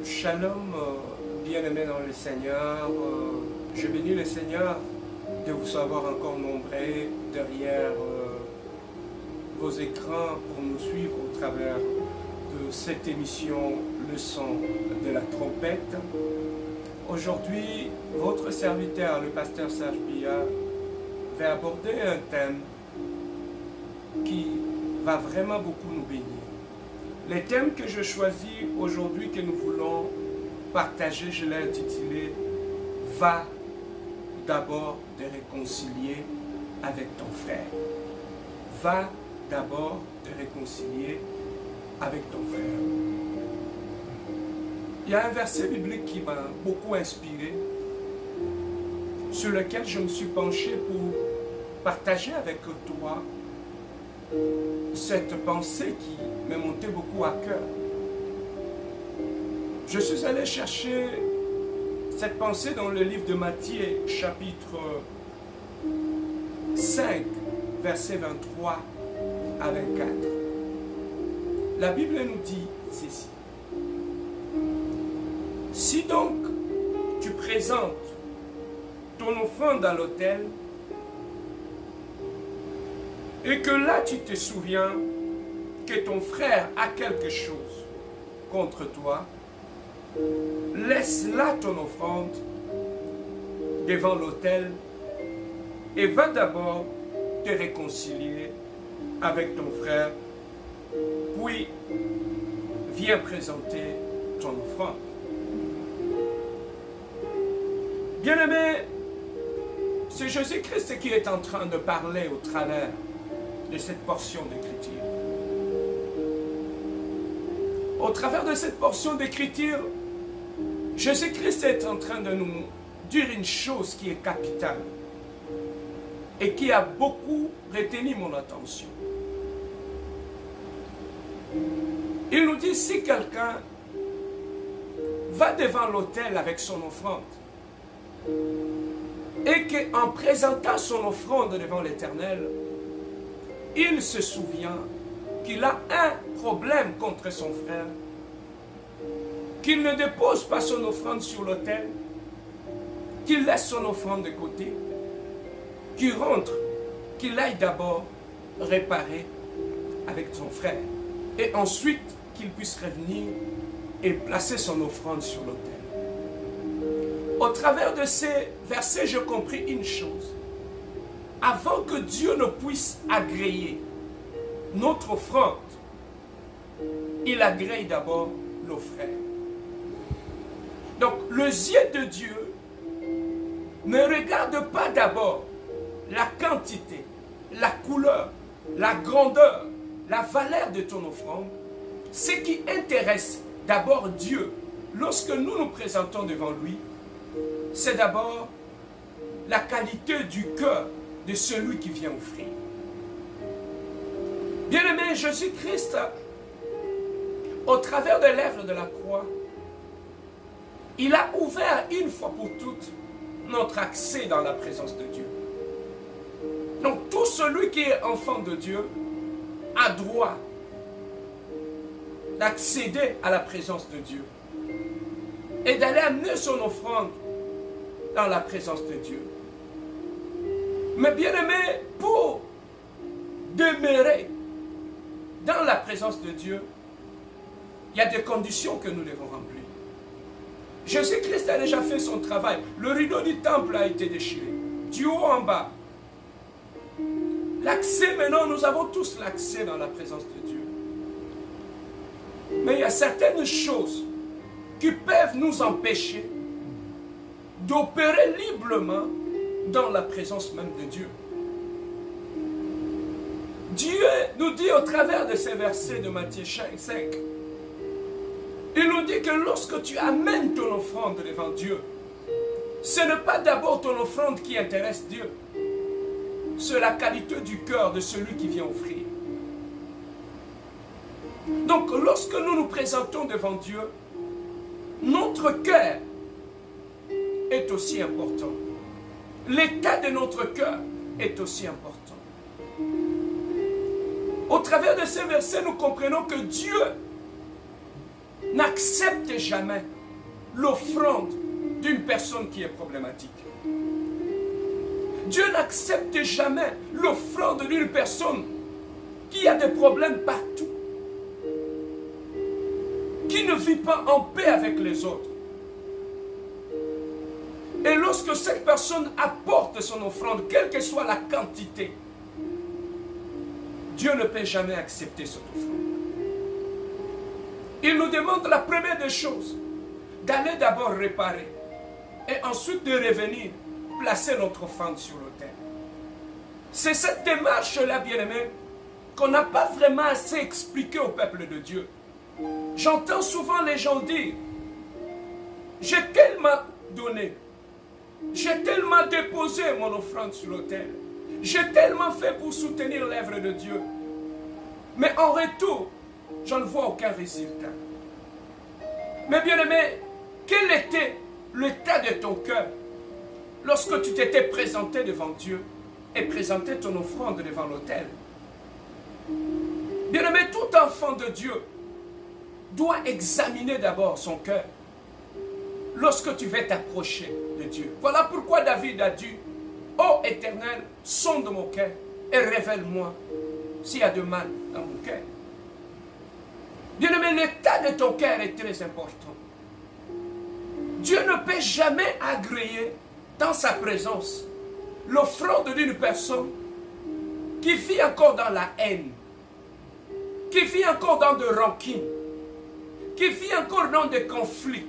Shalom, bien-aimés dans le Seigneur. Je bénis le Seigneur de vous savoir encore nombreux derrière vos écrans pour nous suivre au travers de cette émission Le son de la trompette. Aujourd'hui, votre serviteur, le pasteur Serge Bia, va aborder un thème qui va vraiment beaucoup nous bénir. Le thème que je choisis aujourd'hui, que nous voulons partager, je l'ai intitulé « Va d'abord te réconcilier avec ton frère ». Va d'abord te réconcilier avec ton frère. Il y a un verset biblique qui m'a beaucoup inspiré, sur lequel je me suis penché pour partager avec toi cette pensée qui me montait beaucoup à cœur. Je suis allé chercher cette pensée dans le livre de Matthieu, chapitre 5, versets 23 à 24. La Bible nous dit ceci. Si donc tu présentes ton offrande à l'autel, et que là tu te souviens que ton frère a quelque chose contre toi, laisse là ton offrande devant l'autel et va d'abord te réconcilier avec ton frère, puis viens présenter ton offrande. Bien-aimé, c'est Jésus-Christ qui est en train de parler au travers de cette portion d'écriture. Au travers de cette portion d'écriture, Jésus-Christ est en train de nous dire une chose qui est capitale et qui a beaucoup retenu mon attention. Il nous dit, si quelqu'un va devant l'autel avec son offrande et qu'en présentant son offrande devant l'Éternel, il se souvient qu'il a un problème contre son frère, qu'il ne dépose pas son offrande sur l'autel, qu'il laisse son offrande de côté, qu'il rentre, qu'il aille d'abord réparer avec son frère, et ensuite qu'il puisse revenir et placer son offrande sur l'autel. Au travers de ces versets, j'ai compris une chose. Avant que Dieu ne puisse agréer notre offrande, il agrée d'abord nos frères. Donc, les yeux de Dieu ne regardent pas d'abord la quantité, la couleur, la grandeur, la valeur de ton offrande. Ce qui intéresse d'abord Dieu, lorsque nous nous présentons devant lui, c'est d'abord la qualité du cœur de celui qui vient offrir. Bien-aimé, Jésus-Christ, au travers de l'œuvre de la croix, il a ouvert une fois pour toutes notre accès dans la présence de Dieu. Donc tout celui qui est enfant de Dieu a droit d'accéder à la présence de Dieu et d'aller amener son offrande dans la présence de Dieu. Mais bien aimé, pour demeurer dans la présence de Dieu, il y a des conditions que nous devons remplir. Jésus-Christ a déjà fait son travail. Le rideau du temple a été déchiré, du haut en bas. L'accès, maintenant, nous avons tous l'accès dans la présence de Dieu. Mais il y a certaines choses qui peuvent nous empêcher d'opérer librement dans la présence même de Dieu. Dieu nous dit au travers de ces versets de Matthieu 5, il nous dit que lorsque tu amènes ton offrande devant Dieu, ce n'est pas d'abord ton offrande qui intéresse Dieu, c'est la qualité du cœur de celui qui vient offrir. Donc lorsque nous nous présentons devant Dieu, notre cœur est aussi important. L'état de notre cœur est aussi important. Au travers de ces versets, nous comprenons que Dieu n'accepte jamais l'offrande d'une personne qui est problématique. Dieu n'accepte jamais l'offrande d'une personne qui a des problèmes partout, qui ne vit pas en paix avec les autres. Et lorsque cette personne apporte son offrande, quelle que soit la quantité, Dieu ne peut jamais accepter cette offrande. Il nous demande la première des choses, d'aller d'abord réparer et ensuite de revenir placer notre offrande sur l'autel. C'est cette démarche-là, bien-aimés, qu'on n'a pas vraiment assez expliqué au peuple de Dieu. J'entends souvent les gens dire, j'ai tellement donné, j'ai tellement déposé mon offrande sur l'autel, j'ai tellement fait pour soutenir l'œuvre de Dieu, mais en retour, je ne vois aucun résultat. Mais bien-aimé, quel était l'état de ton cœur lorsque tu t'étais présenté devant Dieu et présenté ton offrande devant l'autel? Bien-aimé, tout enfant de Dieu doit examiner d'abord son cœur lorsque tu veux t'approcher de Dieu. Voilà pourquoi David a dit, ô Éternel, sonde mon cœur et révèle-moi s'il y a de mal dans mon cœur. Bien-aimé, l'état de ton cœur est très important. Dieu ne peut jamais agréer dans sa présence l'offrande d'une personne qui vit encore dans la haine, qui vit encore dans de rancune, qui vit encore dans des conflits.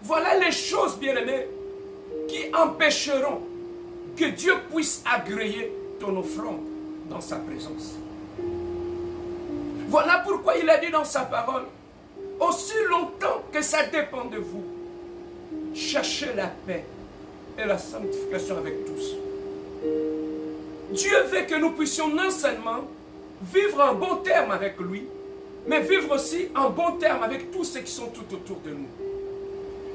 Voilà les choses, bien-aimés, qui empêcheront que Dieu puisse agréer ton offrande dans sa présence. Voilà pourquoi il a dit dans sa parole, aussi longtemps que ça dépend de vous, cherchez la paix et la sanctification avec tous. Dieu veut que nous puissions non seulement vivre en bon terme avec lui, mais vivre aussi en bon terme avec tous ceux qui sont tout autour de nous.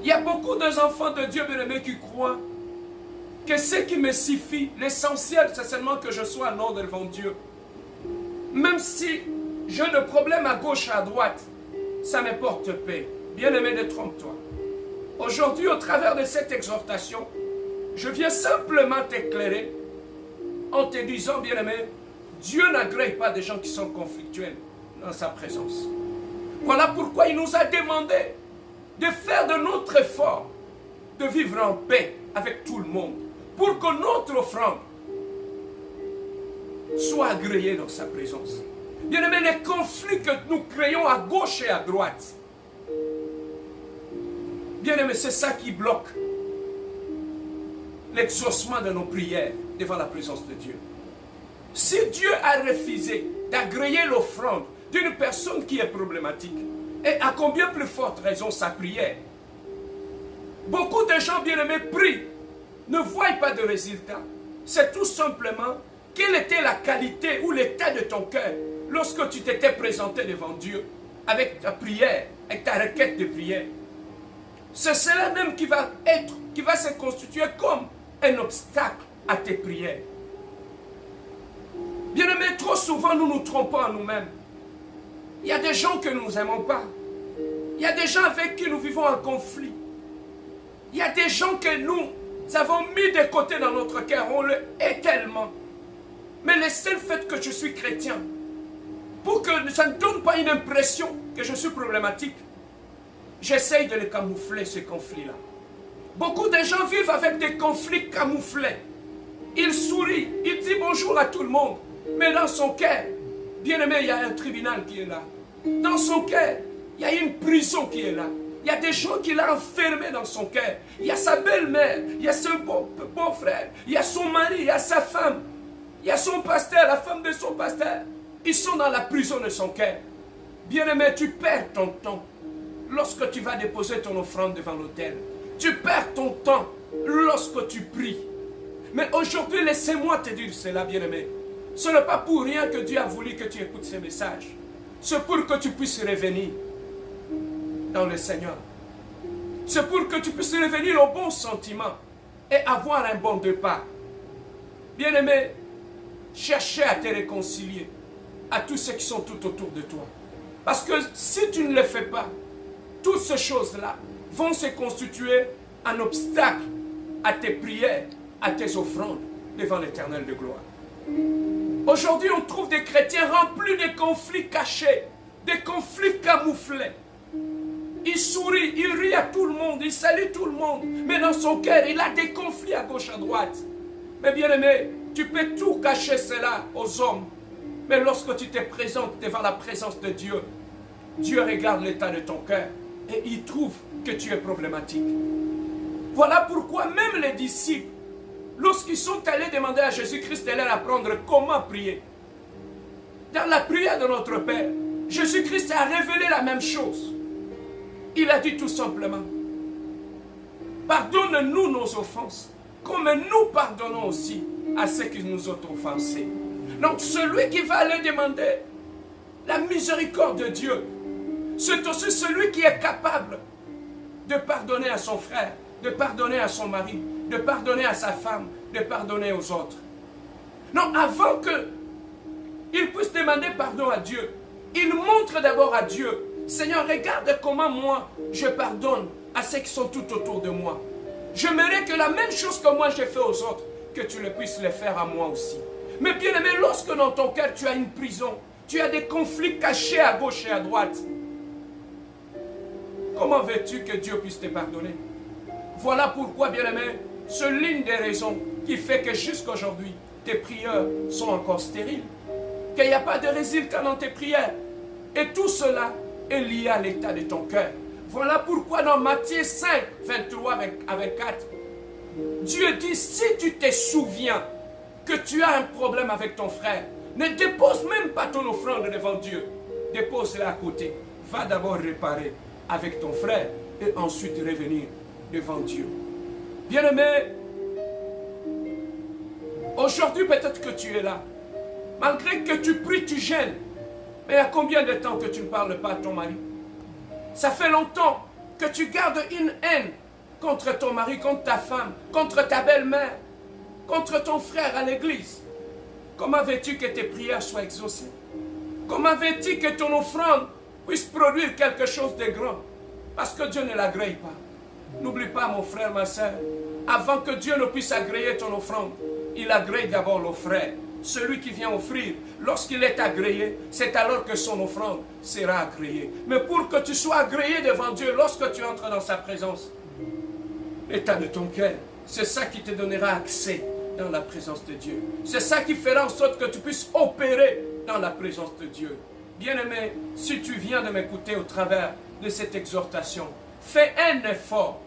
Il y a beaucoup d'enfants de Dieu, bien-aimés, qui croient que ce qui me suffit, l'essentiel, c'est seulement que je sois en ordre devant Dieu. Même si j'ai des problèmes à gauche, à droite, ça me porte paix. Bien-aimé, ne trompe-toi. Aujourd'hui, au travers de cette exhortation, je viens simplement t'éclairer en te disant, bien-aimé, Dieu n'agrée pas des gens qui sont conflictuels dans sa présence. Voilà pourquoi il nous a demandé de faire de notre effort, de vivre en paix avec tout le monde, pour que notre offrande soit agréée dans sa présence. Bien-aimé, les conflits que nous créons à gauche et à droite, bien-aimé, c'est ça qui bloque l'exaucement de nos prières devant la présence de Dieu. Si Dieu a refusé d'agréer l'offrande d'une personne qui est problématique, et à combien plus forte raison sa prière? Beaucoup de gens bien-aimés prient, ne voient pas de résultat. C'est tout simplement quelle était la qualité ou l'état de ton cœur lorsque tu t'étais présenté devant Dieu avec ta prière, avec ta requête de prière. C'est cela même qui va se constituer comme un obstacle à tes prières. Bien-aimés, trop souvent nous nous trompons en nous-mêmes. Il y a des gens que nous n'aimons pas. Il y a des gens avec qui nous vivons en conflit. Il y a des gens que nous avons mis de côté dans notre cœur. On le hait tellement. Mais le seul fait que je suis chrétien, pour que ça ne donne pas une impression que je suis problématique, j'essaye de les camoufler, ces conflits-là. Beaucoup de gens vivent avec des conflits camouflés. Il sourit, il dit bonjour à tout le monde. Mais dans son cœur, bien-aimé, il y a un tribunal qui est là. Dans son cœur, il y a une prison qui est là. Il y a des gens qui l'ont enfermé dans son cœur. Il y a sa belle-mère, il y a son beau-frère, il y a son mari, il y a sa femme, il y a son pasteur, la femme de son pasteur. Ils sont dans la prison de son cœur. Bien-aimé, tu perds ton temps lorsque tu vas déposer ton offrande devant l'autel. Tu perds ton temps lorsque tu pries. Mais aujourd'hui, laissez-moi te dire cela, bien-aimé. Ce n'est pas pour rien que Dieu a voulu que tu écoutes ces messages. C'est pour que tu puisses revenir dans le Seigneur. C'est pour que tu puisses revenir au bon sentiment et avoir un bon départ. Bien-aimé, cherchez à te réconcilier à tous ceux qui sont tout autour de toi. Parce que si tu ne le fais pas, toutes ces choses-là vont se constituer un obstacle à tes prières, à tes offrandes devant l'Éternel de gloire. Aujourd'hui, on trouve des chrétiens remplis de conflits cachés, des conflits camouflés. Il sourit, il rit à tout le monde, il salue tout le monde, mais dans son cœur, il a des conflits à gauche, à droite. Mais bien aimé, tu peux tout cacher cela aux hommes, mais lorsque tu te présentes devant la présence de Dieu, Dieu regarde l'état de ton cœur et il trouve que tu es problématique. Voilà pourquoi même les disciples, lorsqu'ils sont allés demander à Jésus-Christ de leur apprendre comment prier, dans la prière de notre Père, Jésus-Christ a révélé la même chose. Il a dit tout simplement, pardonne-nous nos offenses, comme nous pardonnons aussi à ceux qui nous ont offensés. Donc celui qui va aller demander la miséricorde de Dieu, c'est aussi celui qui est capable de pardonner à son frère, de pardonner à son mari, de pardonner à sa femme, de pardonner aux autres. Non, avant qu'il puisse demander pardon à Dieu, il montre d'abord à Dieu, Seigneur, regarde comment moi je pardonne à ceux qui sont tout autour de moi. J'aimerais que la même chose que moi j'ai fait aux autres, que tu le puisses le faire à moi aussi. Mais bien aimé, lorsque dans ton cœur tu as une prison, tu as des conflits cachés à gauche et à droite, comment veux-tu que Dieu puisse te pardonner? Voilà pourquoi, bien aimé, c'est l'une des raisons qui fait que jusqu'à aujourd'hui, tes prières sont encore stériles. Qu'il n'y a pas de résultat dans tes prières. Et tout cela est lié à l'état de ton cœur. Voilà pourquoi dans Matthieu 5, 23 à 24, Dieu dit, si tu te souviens que tu as un problème avec ton frère, ne dépose même pas ton offrande devant Dieu. Dépose-la à côté. Va d'abord réparer avec ton frère et ensuite revenir devant Dieu. Bien-aimé, aujourd'hui peut-être que tu es là. Malgré que tu pries, tu gênes. Mais il y a combien de temps que tu ne parles pas à ton mari? Ça fait longtemps que tu gardes une haine contre ton mari, contre ta femme, contre ta belle-mère, contre ton frère à l'église. Comment veux-tu que tes prières soient exaucées? Comment veux-tu que ton offrande puisse produire quelque chose de grand? Parce que Dieu ne l'agrée pas. N'oublie pas, mon frère, ma soeur, avant que Dieu ne puisse agréer ton offrande, il agrée d'abord l'offreur. Celui qui vient offrir, lorsqu'il est agréé, c'est alors que son offrande sera agréée. Mais pour que tu sois agréé devant Dieu, lorsque tu entres dans sa présence, l'état de ton cœur, c'est ça qui te donnera accès dans la présence de Dieu. C'est ça qui fera en sorte que tu puisses opérer dans la présence de Dieu. Bien-aimé, si tu viens de m'écouter au travers de cette exhortation, fais un effort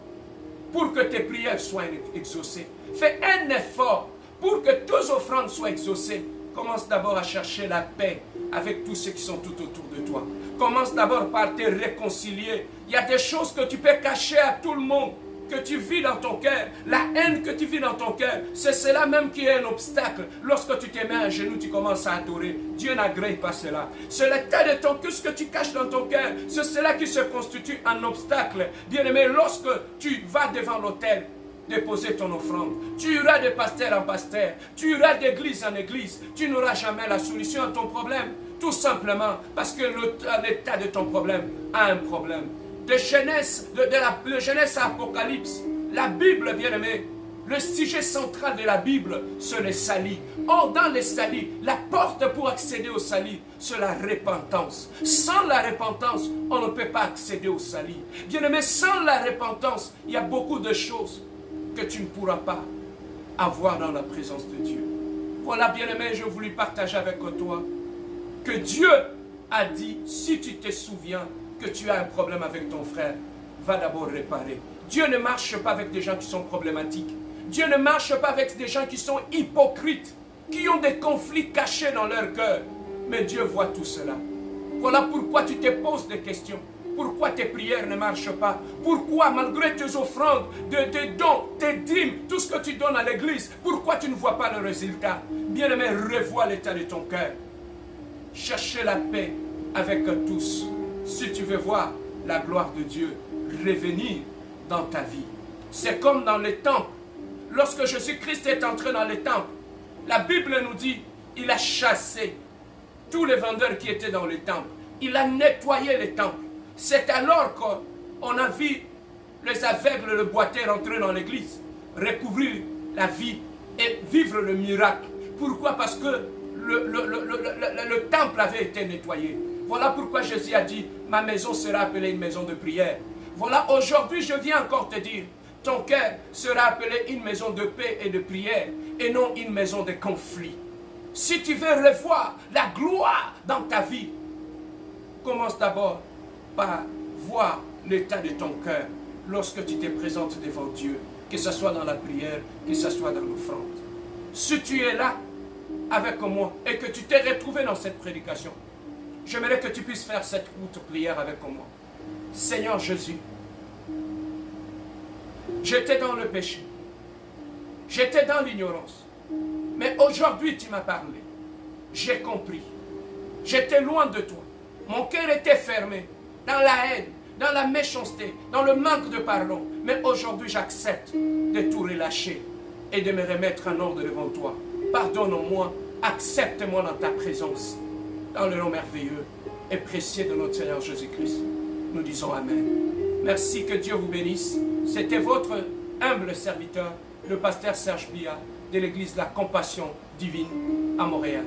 pour que tes prières soient exaucées. Fais un effort pour que tes offrandes soient exaucées. Commence d'abord à chercher la paix avec tous ceux qui sont tout autour de toi. Commence d'abord par te réconcilier. Il y a des choses que tu peux cacher à tout le monde, que tu vis dans ton cœur. La haine que tu vis dans ton cœur, c'est cela même qui est un obstacle. Lorsque tu te mets à genoux, tu commences à adorer. Dieu n'agrée pas cela. C'est l'état de ton cœur, ce que tu caches dans ton cœur, c'est cela qui se constitue un obstacle. Bien-aimé, lorsque tu vas devant l'autel, déposer ton offrande, tu iras de pasteur en pasteur, tu iras d'église en église, tu n'auras jamais la solution à ton problème, tout simplement parce que l'état de ton problème a un problème. De Genèse à Apocalypse, la Bible, bien aimé, le sujet central de la Bible, c'est le salut. Or, dans le salut, la porte pour accéder au salut, c'est la repentance. Sans la repentance, on ne peut pas accéder au salut. Bien aimé, sans la repentance, il y a beaucoup de choses que tu ne pourras pas avoir dans la présence de Dieu. Voilà, bien-aimé, je voulais partager avec toi que Dieu a dit, si tu te souviens que tu as un problème avec ton frère, va d'abord réparer. Dieu ne marche pas avec des gens qui sont problématiques. Dieu ne marche pas avec des gens qui sont hypocrites, qui ont des conflits cachés dans leur cœur. Mais Dieu voit tout cela. Voilà pourquoi tu te poses des questions. Pourquoi tes prières ne marchent pas? Pourquoi, malgré tes offrandes, tes dons, tes dîmes, tout ce que tu donnes à l'église, pourquoi tu ne vois pas le résultat? Bien-aimé, revois l'état de ton cœur. Cherchez la paix avec tous. Si tu veux voir la gloire de Dieu revenir dans ta vie. C'est comme dans les temples. Lorsque Jésus-Christ est entré dans les temples, la Bible nous dit, il a chassé tous les vendeurs qui étaient dans les temples. Il a nettoyé les temples. C'est alors On a vu les aveugles, le boiteux rentrer dans l'église, recouvrir la vie et vivre le miracle. Pourquoi? Parce que le temple avait été nettoyé. Voilà pourquoi Jésus a dit, ma maison sera appelée une maison de prière. Voilà, aujourd'hui je viens encore te dire, ton cœur sera appelé une maison de paix et de prière, et non une maison de conflit. Si tu veux revoir la gloire dans ta vie, commence d'abord par voir l'état de ton cœur lorsque tu te présentes devant Dieu, que ce soit dans la prière, que ce soit dans l'offrande. Si tu es là avec moi et que tu t'es retrouvé dans cette prédication, j'aimerais que tu puisses faire cette courte prière avec moi. Seigneur Jésus, j'étais dans le péché, j'étais dans l'ignorance, mais aujourd'hui tu m'as parlé, j'ai compris, j'étais loin de toi, mon cœur était fermé, dans la haine, dans la méchanceté, dans le manque de pardon, mais aujourd'hui j'accepte de tout relâcher et de me remettre en ordre devant toi. Pardonne-moi, accepte-moi dans ta présence, dans le nom merveilleux et précieux de notre Seigneur Jésus-Christ. Nous disons Amen. Merci, que Dieu vous bénisse. C'était votre humble serviteur, le pasteur Serge Bia, de l'église de la Compassion Divine à Montréal.